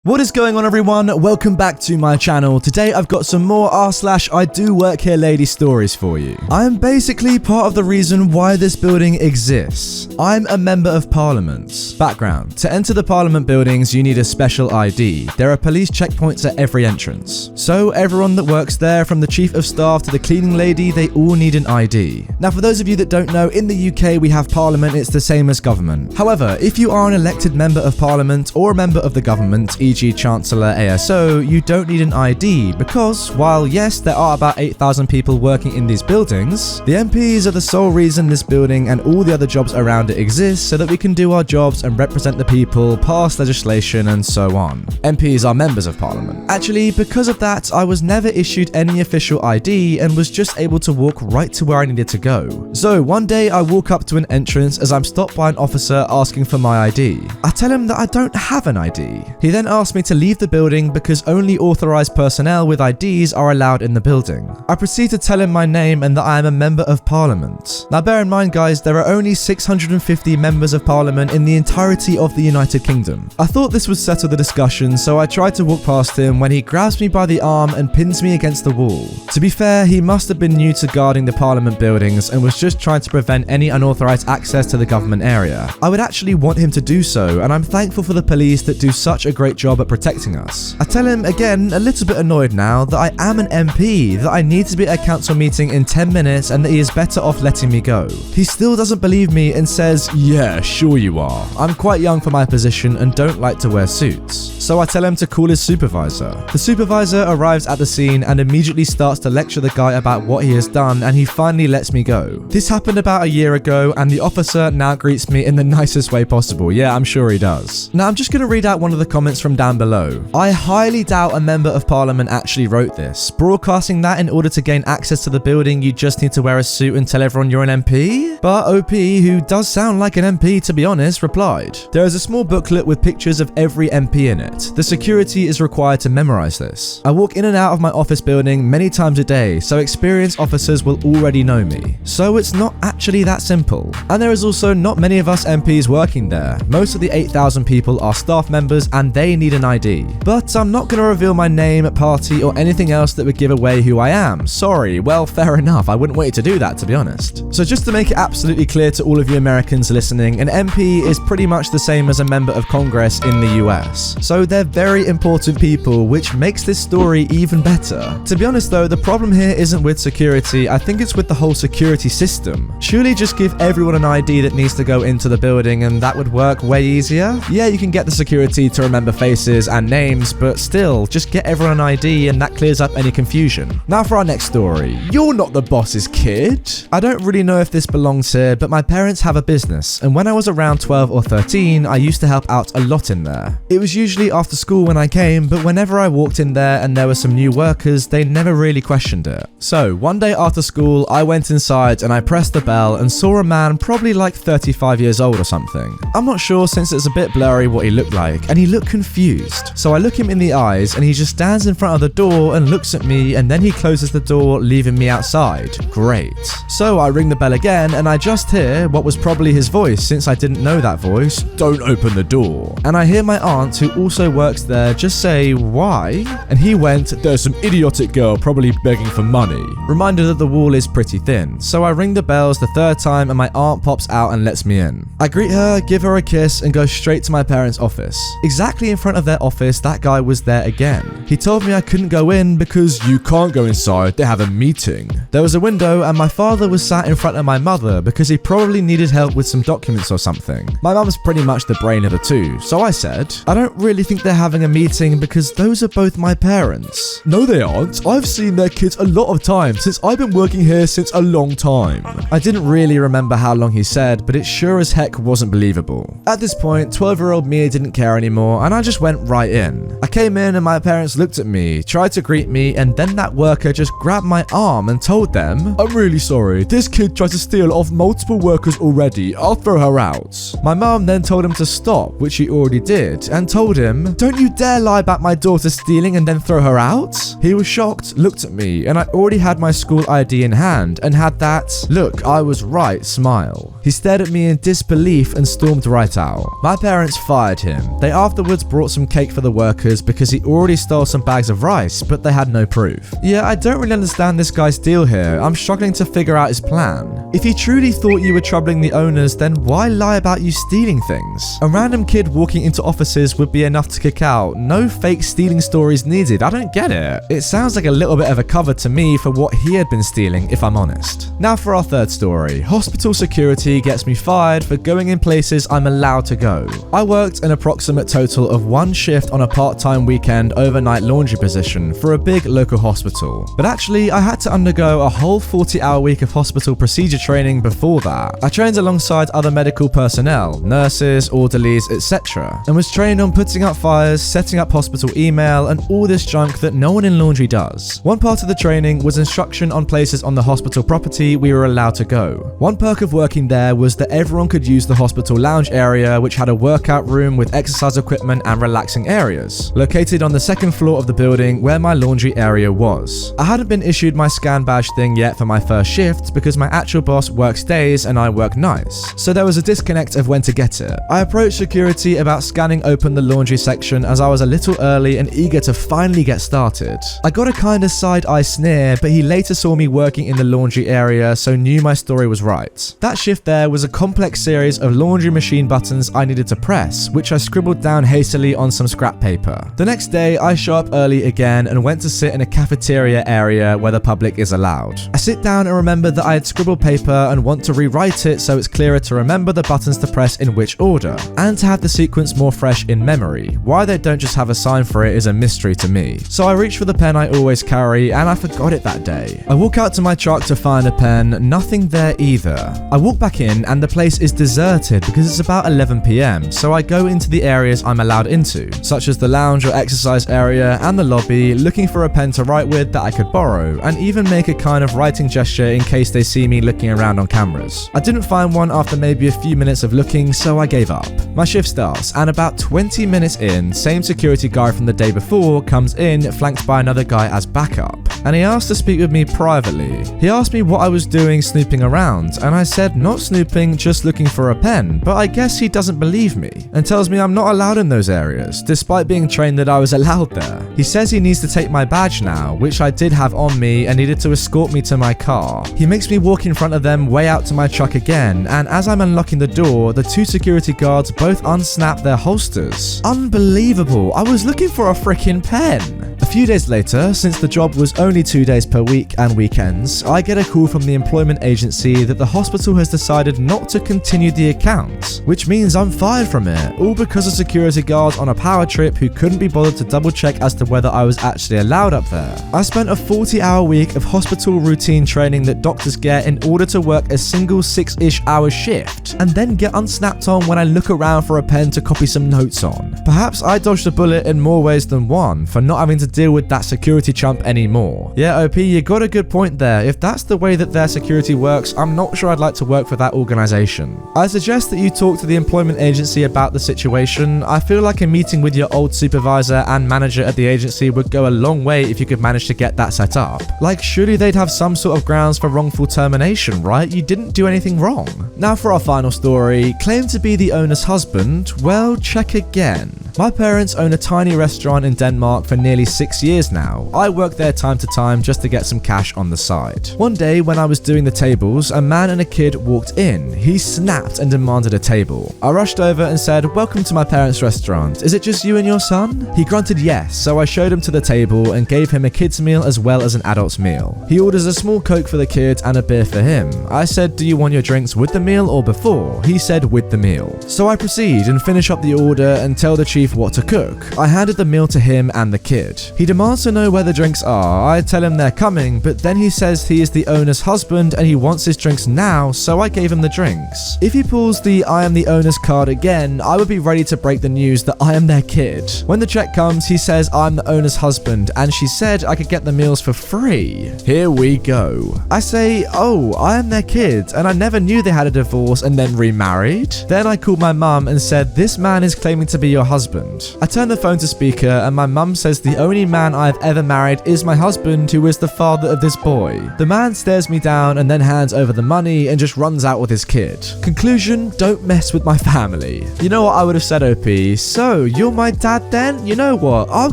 What is going on, everyone? Welcome back to my channel. Today I've got some more r/IDOWorkHereLady stories for you. I am basically part of the reason why this building exists. I'm a member of parliament. Background: to enter the parliament buildings you need a special ID. There are police checkpoints at every entrance. So everyone that works there, from the chief of staff to the cleaning lady, they all need an ID. Now for those of you that don't know, in the UK we have parliament. It's the same as government. However, if you are an elected member of parliament or a member of the government, e.g. Chancellor, ASO, you don't need an ID because, while yes, there are about 8,000 people working in these buildings, the MPs are the sole reason this building and all the other jobs around it exist, so that we can do our jobs and represent the people, pass legislation and so on. MPs are members of parliament. Actually, because of that, I was never issued any official ID and was just able to walk right to where I needed to go. So one day I walk up to an entrance as I'm stopped by an officer asking for my ID. I tell him that I don't have an ID. He then asks me to leave the building because only authorized personnel with IDs are allowed in the building. I proceed to tell him my name and that I am a member of parliament. Now bear in mind guys, there are only 650 members of parliament in the entirety of the United Kingdom. I thought this would settle the discussion, so I tried to walk past him when he grabs me by the arm and pins me against the wall. To be fair, he must have been new to guarding the parliament buildings and was just trying to prevent any unauthorized access to the government area. I would actually want him to do so, and I'm thankful for the police that do such a great job at protecting us. I tell him, again, a little bit annoyed now, that I am an MP, that I need to be at a council meeting in 10 minutes and that he is better off letting me go. He still doesn't believe me and says, "Yeah, sure you are. I'm quite young for my position and don't like to wear suits." So I tell him to call his supervisor. The supervisor arrives at the scene and immediately starts to lecture the guy about what he has done, and he finally lets me go. This happened about a year ago and the officer now greets me in the nicest way possible. Yeah, I'm sure he does. Now I'm just going to read out one of the comments from down below. I highly doubt a member of parliament actually wrote this. Broadcasting that in order to gain access to the building you just need to wear a suit and tell everyone you're an MP? But OP, who does sound like an MP to be honest, replied, "There is a small booklet with pictures of every MP in it. The security is required to memorize this. I walk in and out of my office building many times a day, so experienced officers will already know me. So it's not actually that simple. And there is also not many of us MPs working there. Most of the 8,000 people are staff members and they need an ID. But I'm not going to reveal my name, party or anything else that would give away who I am. Sorry, well fair enough, I wouldn't want you to do that to be honest." So just to make it absolutely clear to all of you Americans listening, an MP is pretty much the same as a member of Congress in the US. So they're very important people, which makes this story even better. To be honest though, the problem here isn't with security, I think it's with the whole security system. Surely just give everyone an ID that needs to go into the building and that would work way easier. Yeah, you can get the security to remember faces and names, but still, just get everyone an ID and that clears up any confusion. Now for our next story. You're not the boss's kid. I don't really know if this belongs here, but my parents have a business, and when I was around 12 or 13, I used to help out a lot in there. It was usually after school when I came, but whenever I walked in there and there were some new workers, they never really questioned it. So one day after school, I went inside and I pressed the bell and saw a man probably like 35 years old or something. I'm not sure since it's a bit blurry what he looked like, and he looked confused. So I look him in the eyes and he just stands in front of the door and looks at me, and then he closes the door, leaving me outside. Great. So I ring the bell again and I just hear what was probably his voice, since I didn't know that voice, "Don't open the door." And I hear my aunt, who also works there, just say, "Why?" And he went, "There's some idiotic girl probably begging for money." Reminder that the wall is pretty thin. So I ring the bells the third time and my aunt pops out and lets me in. I greet her, give her a kiss and go straight to my parents' office. Exactly in front of their office, that guy was there again. He told me I couldn't go in because "you can't go inside, they have a meeting." There was a window and my father was sat in front of my mother because he probably needed help with some documents or something. My mum's pretty much the brain of the two, so I said, "I don't really think they're having a meeting because those are both my parents." "No they aren't, I've seen their kids a lot of times since I've been working here since a long time." I didn't really remember how long he said, but it sure as heck wasn't believable. At this point, 12-year-old me didn't care anymore and I just went right in. I came in and my parents looked at me, tried to greet me, and then that worker just grabbed my arm and told them, "I'm really sorry, this kid tried to steal off multiple workers already, I'll throw her out." My mum then told him to stop, which he already did, and told him, "Don't you dare lie about my daughter stealing and then throw her out." He was shocked, looked at me, and I already had my school ID in hand and had that "look, I was right" smile. He stared at me in disbelief and stormed right out. My parents fired him. They afterwards brought bought some cake for the workers because he already stole some bags of rice, but they had no proof. Yeah, I don't really understand this guy's deal here. I'm struggling to figure out his plan. If he truly thought you were troubling the owners, then why lie about you stealing things? A random kid walking into offices would be enough to kick out. No fake stealing stories needed. I don't get it. It sounds like a little bit of a cover to me for what he had been stealing, if I'm honest. Now for our third story. Hospital security gets me fired for going in places I'm allowed to go. I worked an approximate total of 1 shift on a part-time weekend overnight laundry position for a big local hospital. But actually, I had to undergo a whole 40-hour week of hospital procedure training before that. I trained alongside other medical personnel, nurses, orderlies, etc., and was trained on putting out fires, setting up hospital email, and all this junk that no one in laundry does. One part of the training was instruction on places on the hospital property we were allowed to go. One perk of working there was that everyone could use the hospital lounge area, which had a workout room with exercise equipment and relaxing areas, located on the 2nd floor of the building where my laundry area was. I hadn't been issued my scan badge thing yet for my first shift because my actual boss works days and I work nights, so there was a disconnect of when to get it. I approached security about scanning open the laundry section as I was a little early and eager to finally get started. I got a kind of side-eye sneer, but he later saw me working in the laundry area, so knew my story was right. That shift there was a complex series of laundry machine buttons I needed to press, which I scribbled down hastily on some scrap paper. The next day, I show up early again and went to sit in a cafeteria area where the public is allowed. I sit down and remember that I had scribbled paper and want to rewrite it so it's clearer to remember the buttons to press in which order, and to have the sequence more fresh in memory. Why they don't just have a sign for it is a mystery to me. So I reach for the pen I always carry, and I forgot it that day. I walk out to my truck to find a pen, nothing there either. I walk back in and the place is deserted because it's about 11 PM, so I go into the areas I'm allowed into, such as the lounge or exercise area and the lobby, looking for a pen to write with that I could borrow, and even make a kind of writing gesture in case they see me looking around on cameras. I didn't find one after maybe a few minutes of looking, so I gave up. My shift starts, and about 20 minutes in, same security guy from the day before comes in, flanked by another guy as backup, and he asked to speak with me privately. He asked me what I was doing snooping around, and I said not snooping, just looking for a pen, but I guess he doesn't believe me, and tells me I'm not allowed in those areas, despite being trained that I was allowed there. He says he needs to take my badge now, which I did have on me, and needed to escort me to my car. He makes me walk in front of them way out to my truck again, and as I'm unlocking the door, the 2 security guards both unsnap their holsters. Unbelievable, I was looking for a freaking pen. A few days later, since the job was only 2 days per week and weekends, I get a call from the employment agency that the hospital has decided not to continue the account, which means I'm fired from it, all because of security guards on a power trip who couldn't be bothered to double check as to whether I was actually allowed up there. I spent a 40-hour week of hospital routine training that doctors get in order to work a single 6-ish hour shift, and then get unsnapped on when I look around for a pen to copy some notes on. Perhaps I dodged a bullet in more ways than one for not having to deal with that security chump anymore. Yeah, OP, you got a good point there. If that's the way that their security works, I'm not sure I'd like to work for that organization. I suggest that you talk to the employment agency about the situation. I feel like a meeting with your old supervisor and manager at the agency would go a long way if you could manage to get that set up. Like, surely they'd have some sort of grounds for wrongful termination, right? You didn't do anything wrong. Now for our final story. Claimed to be the owner's husband? Well, check again. My parents own a tiny restaurant in Denmark for nearly 6 years now. I work there time to time just to get some cash on the side. One day when I was doing the tables, a man and a kid walked in. He snapped and demanded a table. I rushed over and said, "Welcome to my parents' restaurant. Is it just you and your son?" He grunted yes, so I showed him to the table and gave him a kid's meal as well as an adult's meal. He orders a small Coke for the kid and a beer for him. I said, "Do you want your drinks with the meal or before?" He said with the meal. So I proceed and finish up the order and tell the chief what to cook. I handed the meal to him and the kid. He demands to know where the drinks are. I tell him they're coming, but then he says he is the owner's husband and he wants his drinks now, so I gave him the drinks. If he pulls the "I am the owner's" card again, I would be ready to break the news that I am their kid. When the check comes, he says I'm the owner's husband and she said I could get the meals for free. Here we go. I say, "Oh, I am their kid and I never knew they had a divorce and then remarried." Then I called my mum and said, "This man is claiming to be your husband husband. I turn the phone to speaker and my mum says the only man I've ever married is my husband, who is the father of this boy. The man stares me down and then hands over the money and just runs out with his kid. Conclusion, don't mess with my family. You know what I would have said, OP? So, you're my dad then? You know what? I'll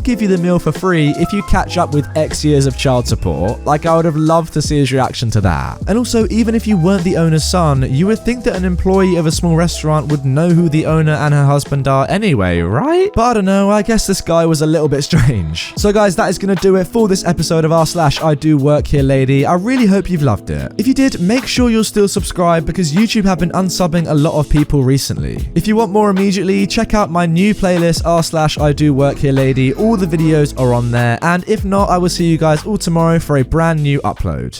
give you the meal for free if you catch up with X years of child support. Like, I would have loved to see his reaction to that. And also, even if you weren't the owner's son, you would think that an employee of a small restaurant would know who the owner and her husband are anyway, right? But I don't know, I guess this guy was a little bit strange. So guys, that is going to do it for this episode of r/IDOWorkHereLady. I really hope you've loved it. If you did, make sure you're still subscribed because YouTube have been unsubbing a lot of people recently. If you want more immediately, check out my new playlist r/IDOWorkHereLady. All the videos are on there, and if not, I will see you guys all tomorrow for a brand new upload.